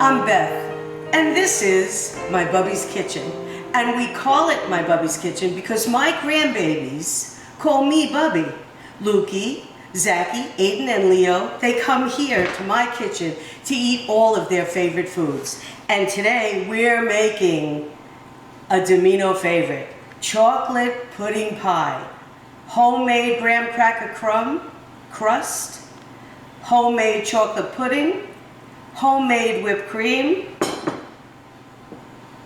I'm Beth, and this is my Bubbie's Kitchen. And we call it my Bubbie's Kitchen because my grandbabies call me Bubbie. Lukey, Zachy, Aiden, and Leo, they come here to my kitchen to eat all of their favorite foods. And today we're making a Dimino favorite, chocolate pudding pie. Homemade graham cracker crust, homemade chocolate pudding, homemade whipped cream,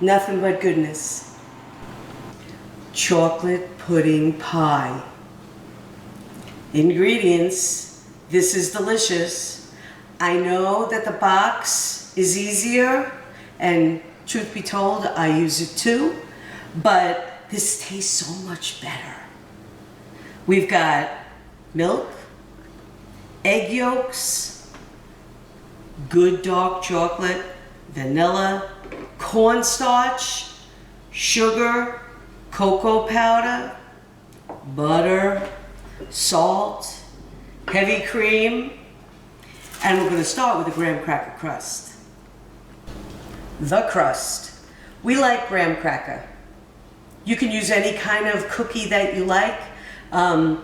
nothing but goodness. Chocolate pudding pie. Ingredients, this is delicious. I know that the box is easier, and truth be told, I use it too, but this tastes so much better. We've got milk, egg yolks, good dark chocolate, vanilla, cornstarch, sugar, cocoa powder, butter, salt, heavy cream, and we're going to start with the graham cracker crust. The crust. We like graham cracker. You can use any kind of cookie that you like. I'm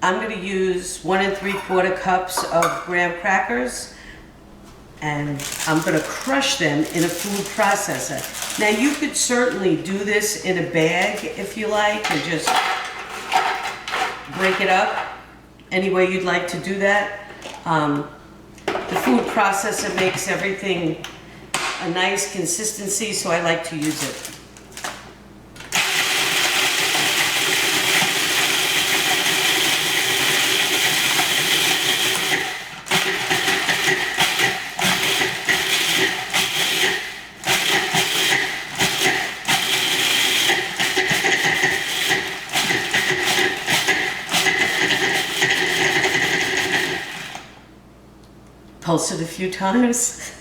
going to use 1 3/4 cups of graham crackers, and I'm going to crush them in a food processor. Now you could certainly do this in a bag if you like, and just break it up any way you'd like to do that. The food processor makes everything a nice consistency, so I like to use it. Pulse it a few times.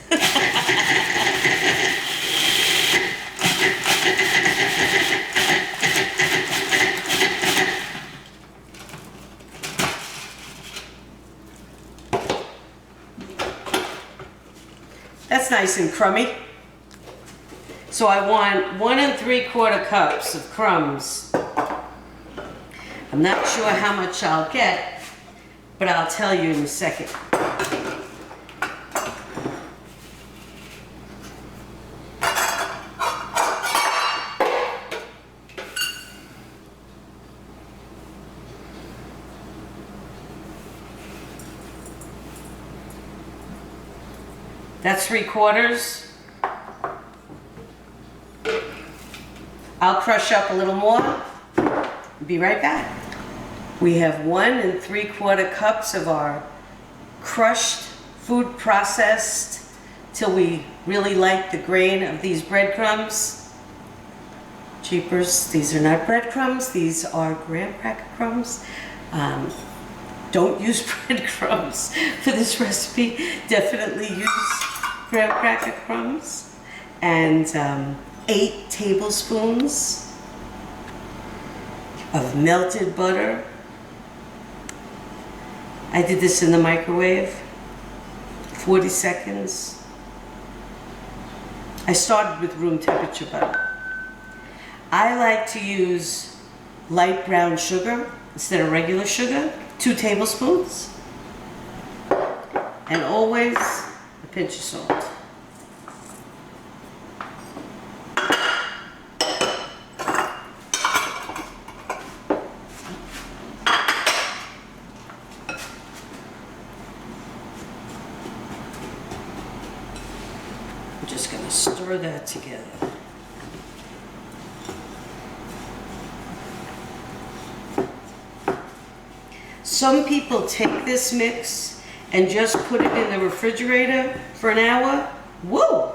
That's nice and crummy. So I want 1 3/4 cups of crumbs. I'm not sure how much I'll get, but I'll tell you in a second. That's 3/4. I'll crush up a little more. Be right back. We have 1 3/4 cups of our crushed, food processed till we really like the grain of these breadcrumbs. Jeepers, these are not breadcrumbs, these are graham cracker crumbs. Don't use breadcrumbs for this recipe. Definitely use graham cracker crumbs. And 8 tablespoons of melted butter. I did this in the microwave, 40 seconds. I started with room temperature butter. I like to use light brown sugar instead of regular sugar, 2 tablespoons, and always a pinch of salt. I'm just going to stir that together. Some people take this mix and just put it in the refrigerator for an hour. Woo!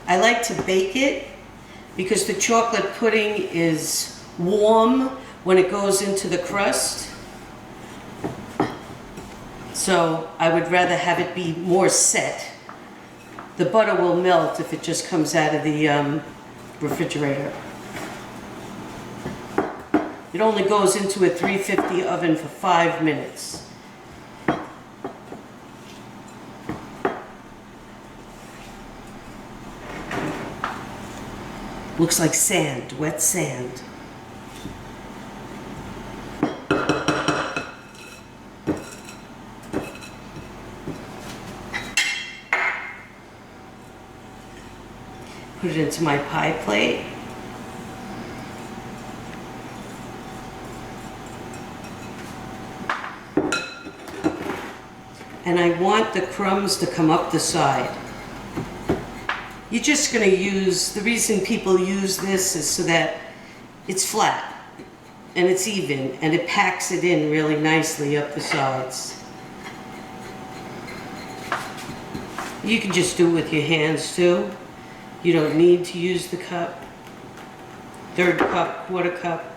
I like to bake it because the chocolate pudding is warm when it goes into the crust. So I would rather have it be more set. The butter will melt if it just comes out of the refrigerator. It only goes into a 350 oven for 5 minutes. Looks like sand, wet sand. Put it into my pie plate. And I want the crumbs to come up the side. You're just gonna use, the reason people use this is so that it's flat and it's even and it packs it in really nicely up the sides. You can just do it with your hands too. You don't need to use the cup. Third cup, quarter cup.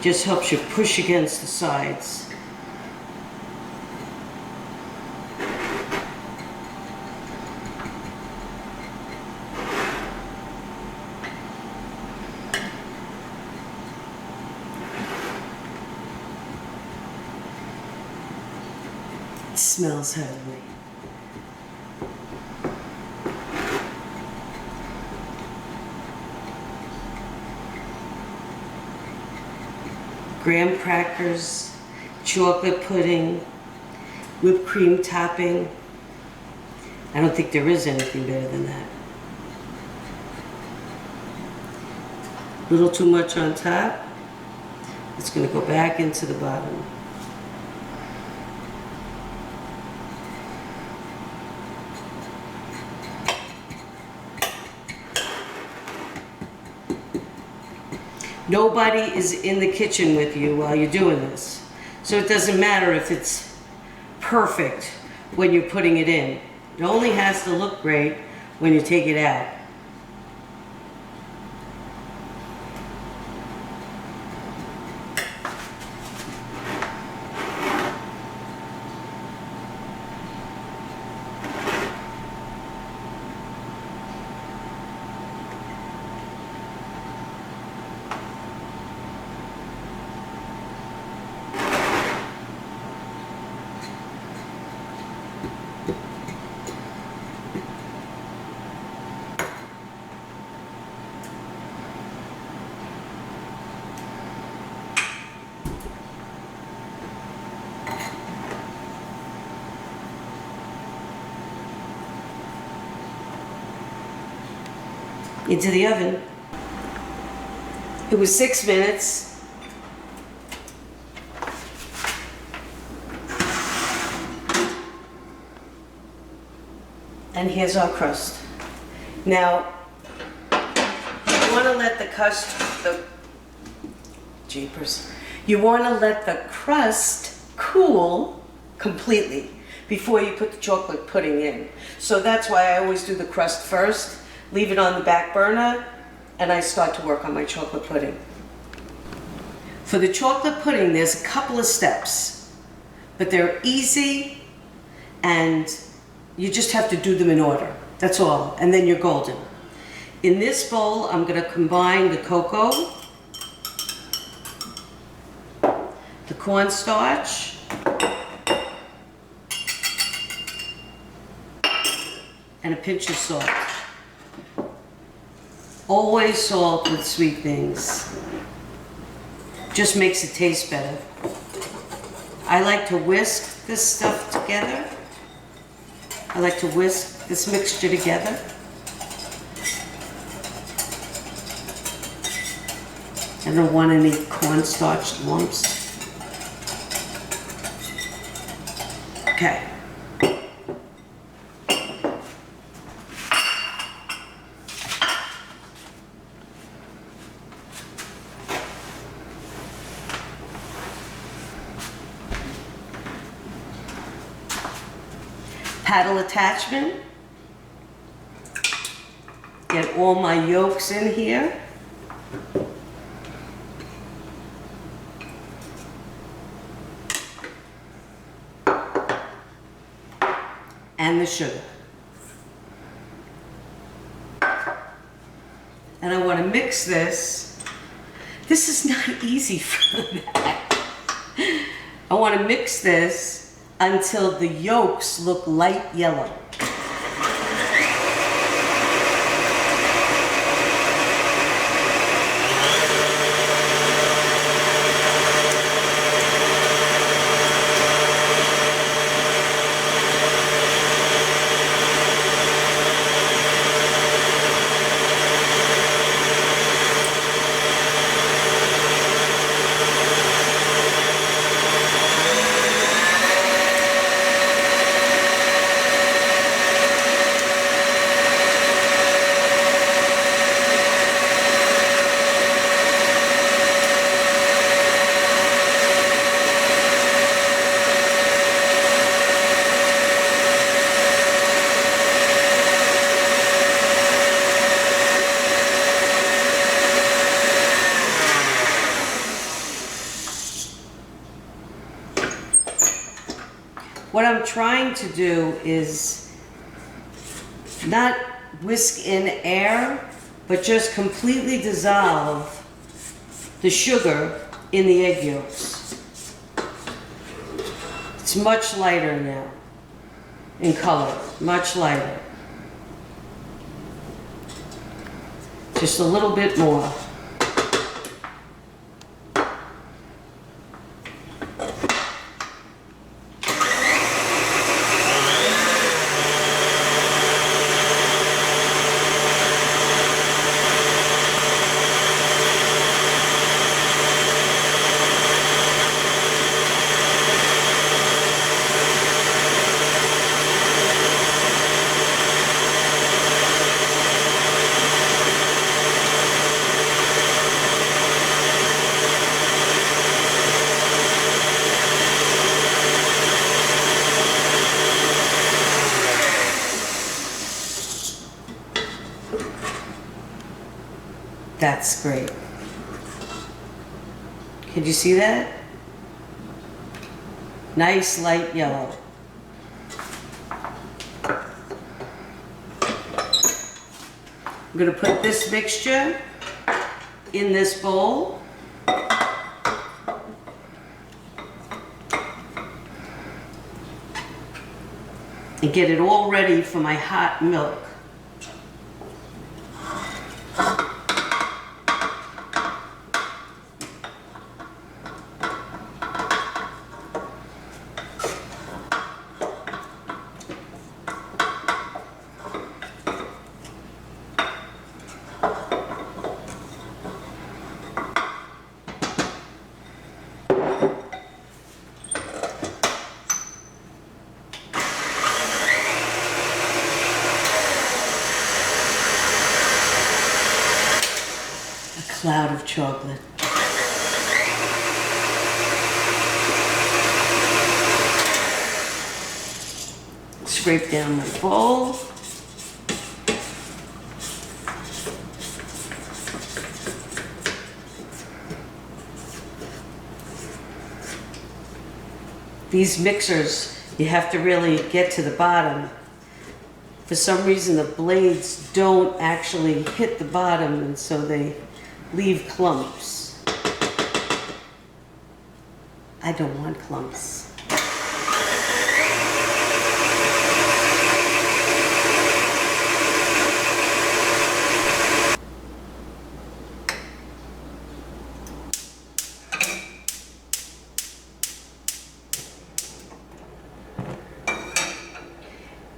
Just helps you push against the sides. It smells heavenly. Graham crackers, chocolate pudding, whipped cream topping. I don't think there is anything better than that. A little too much on top. It's going to go back into the bottom. Nobody is in the kitchen with you while you're doing this. So it doesn't matter if it's perfect when you're putting it in. It only has to look great when you take it out. Into the oven. It was 6 minutes. And here's our crust. Now, you want to let the You want to let the crust cool completely before you put the chocolate pudding in. So that's why I always do the crust first. Leave it on the back burner, and I start to work on my chocolate pudding. For the chocolate pudding, there's a couple of steps, but they're easy, and you just have to do them in order. That's all, and then you're golden. In this bowl, I'm going to combine the cocoa, the cornstarch, and a pinch of salt. Always salt with sweet things. Just makes it taste better. I like to whisk this stuff together. I like to whisk this mixture together. I don't want any cornstarch lumps. Okay. Paddle attachment. Get all my yolks in here. and the sugar. And I want to mix this. This is not easy for that. I want to mix this until the yolks look light yellow. What I'm trying to do is not whisk in air, but just completely dissolve the sugar in the egg yolks. It's much lighter now in color, much lighter. Just a little bit more. That's great. Can you see that? Nice light yellow. I'm going to put this mixture in this bowl. And get it all ready for my hot milk. Cloud of chocolate. Scrape down my bowl. These mixers, you have to really get to the bottom. For some reason, the blades don't actually hit the bottom, and so they leave clumps. I don't want clumps.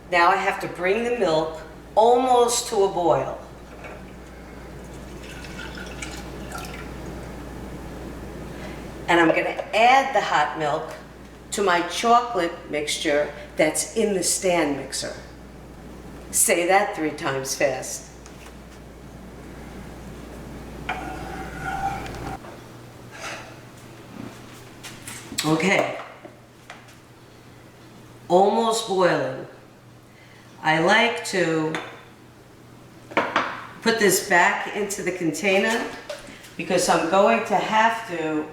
Now I have to bring the milk almost to a boil. And I'm going to add the hot milk to my chocolate mixture that's in the stand mixer. Say that 3 times fast. Okay. Almost boiling. I like to put this back into the container because I'm going to have to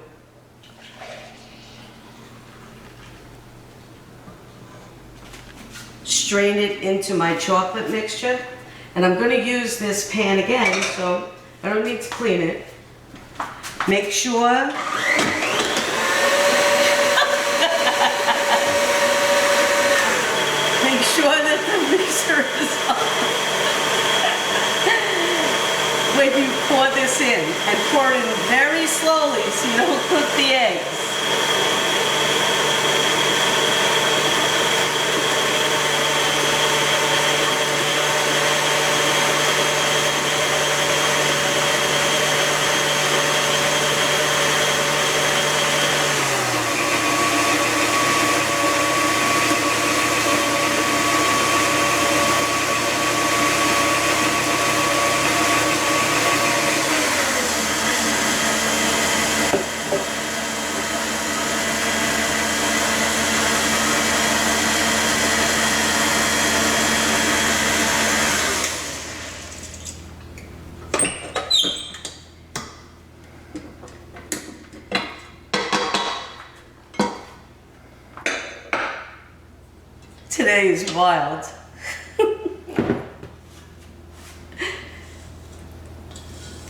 strain it into my chocolate mixture. And I'm going to use this pan again, so I don't need to clean it. Make sure that the mixer is on. When you pour this in, and pour it in very slowly so you don't cook the eggs. Today is wild.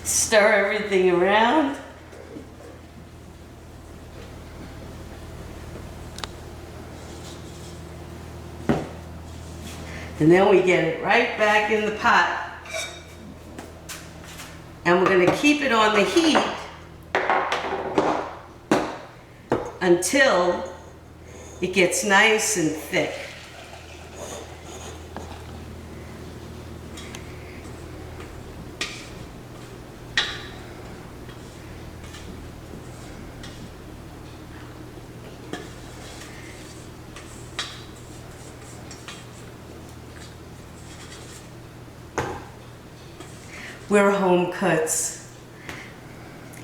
Stir everything around. And then we get it right back in the pot. And we're going to keep it on the heat until it gets nice and thick. We're home cooks.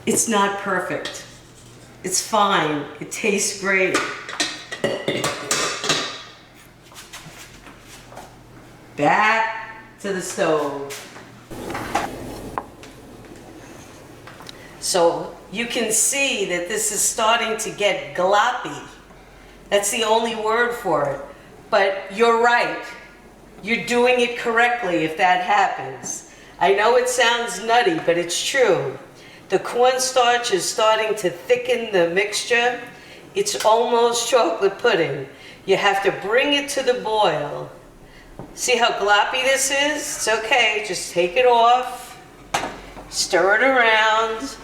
It's not perfect. It's fine. It tastes great. Back to the stove. So you can see that this is starting to get gloppy. That's the only word for it. But you're right. You're doing it correctly if that happens. I know it sounds nutty, but it's true. The cornstarch is starting to thicken the mixture. It's almost chocolate pudding. You have to bring it to the boil. See how gloppy this is? It's okay, just take it off, stir it around.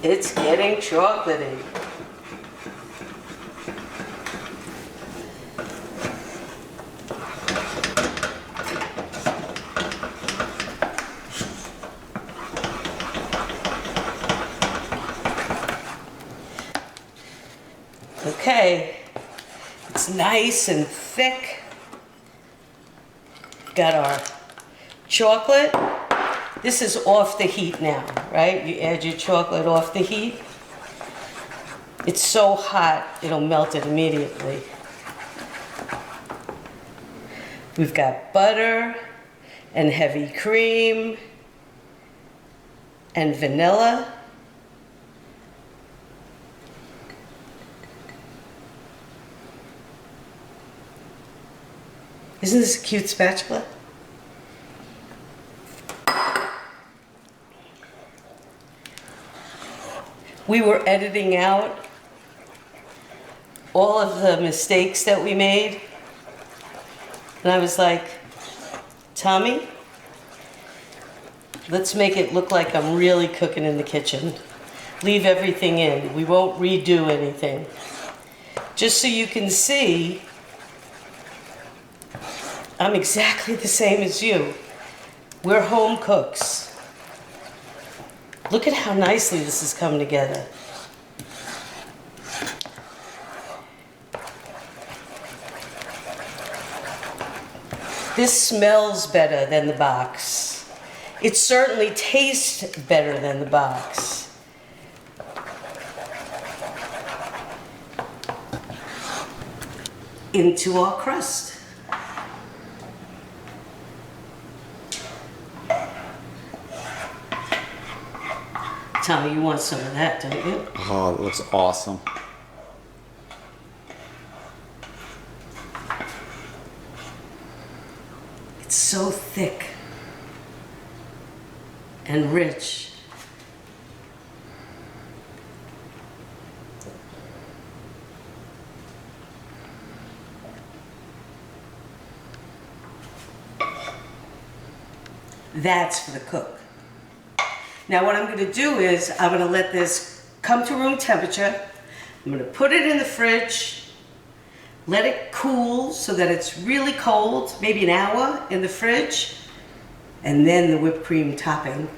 It's getting chocolatey. Okay, it's nice and thick. Got our chocolate. This is off the heat now, right? You add your chocolate off the heat. It's so hot, it'll melt it immediately. We've got butter and heavy cream and vanilla. Isn't this a cute spatula? We were editing out all of the mistakes that we made. And I was like, Tommy, let's make it look like I'm really cooking in the kitchen. Leave everything in. We won't redo anything. Just so you can see, I'm exactly the same as you. We're home cooks. Look at how nicely this has come together. This smells better than the box. It certainly tastes better than the box. Into our crust. Tommy, you want some of that, don't you? Oh, it looks awesome. It's so thick and rich. That's for the cook. Now what I'm going to do is I'm going to let this come to room temperature. I'm going to put it in the fridge, let it cool so that it's really cold, maybe an hour in the fridge, and then the whipped cream topping.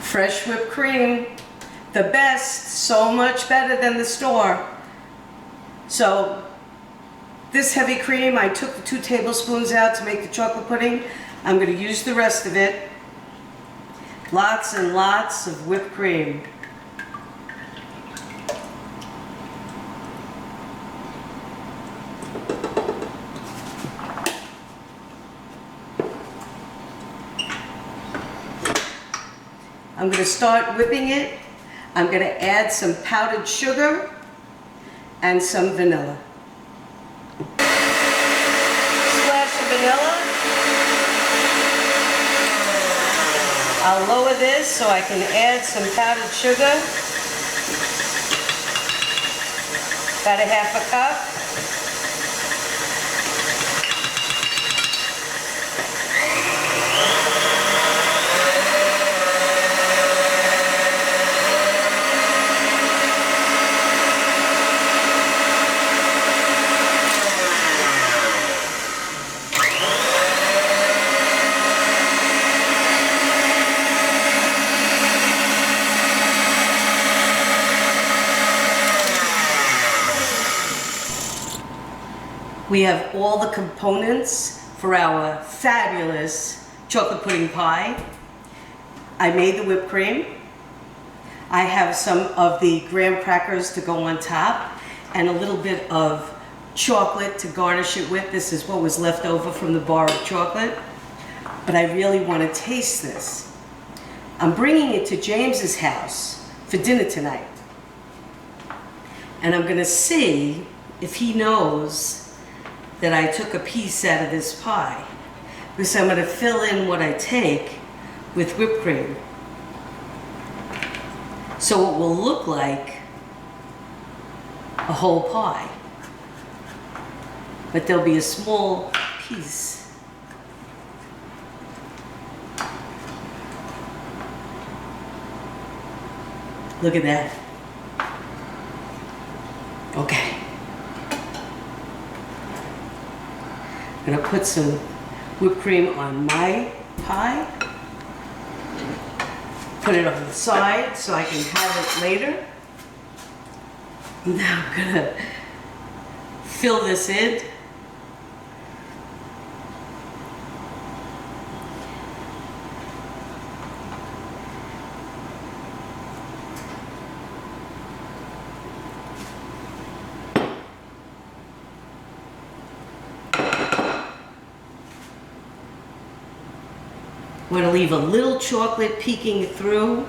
Fresh whipped cream, the best, so much better than the store. So this heavy cream, I took the 2 tablespoons out to make the chocolate pudding. I'm going to use the rest of it. Lots and lots of whipped cream. I'm going to start whipping it. I'm going to add some powdered sugar and some vanilla. Splash of vanilla. I'll lower this so I can add some powdered sugar. About a half a cup. We have all the components for our fabulous chocolate pudding pie. I made the whipped cream. I have some of the graham crackers to go on top and a little bit of chocolate to garnish it with. This is what was left over from the bar of chocolate. But I really want to taste this. I'm bringing it to James's house for dinner tonight. And I'm going to see if he knows that I took a piece out of this pie, because I'm going to fill in what I take with whipped cream. So it will look like a whole pie, but there'll be a small piece. Look at that. Okay. I'm going to put some whipped cream on my pie. Put it on the side so I can have it later. Now I'm going to fill this in. I'm going to leave a little chocolate peeking through.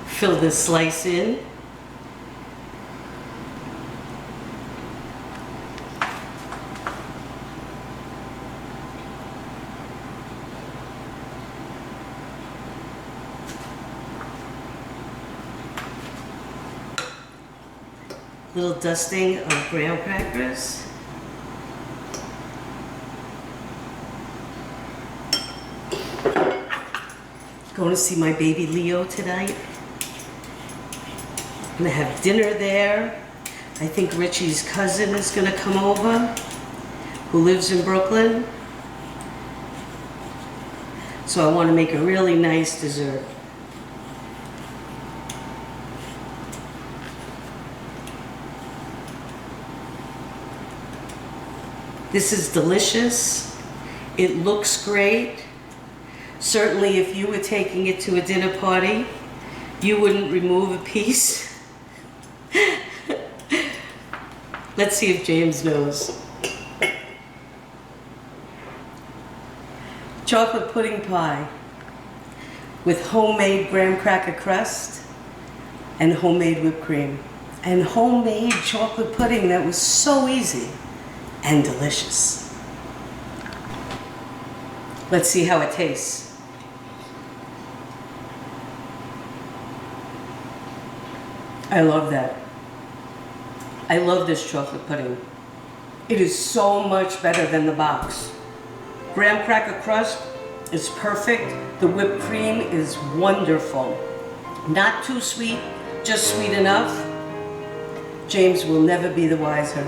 Fill this slice in. Little dusting of graham crackers. Going to see my baby Leo tonight. I'm gonna have dinner there. I think Richie's cousin is gonna come over, who lives in Brooklyn. So I want to make a really nice dessert. This is delicious. It looks great. Certainly if you were taking it to a dinner party, you wouldn't remove a piece. Let's see if James knows. chocolate pudding pie with homemade graham cracker crust and homemade whipped cream and homemade chocolate pudding that was so easy and delicious. Let's see how it tastes. I love that. I love this chocolate pudding. It is so much better than the box. Graham cracker crust is perfect. The whipped cream is wonderful. Not too sweet, just sweet enough. James will never be the wiser.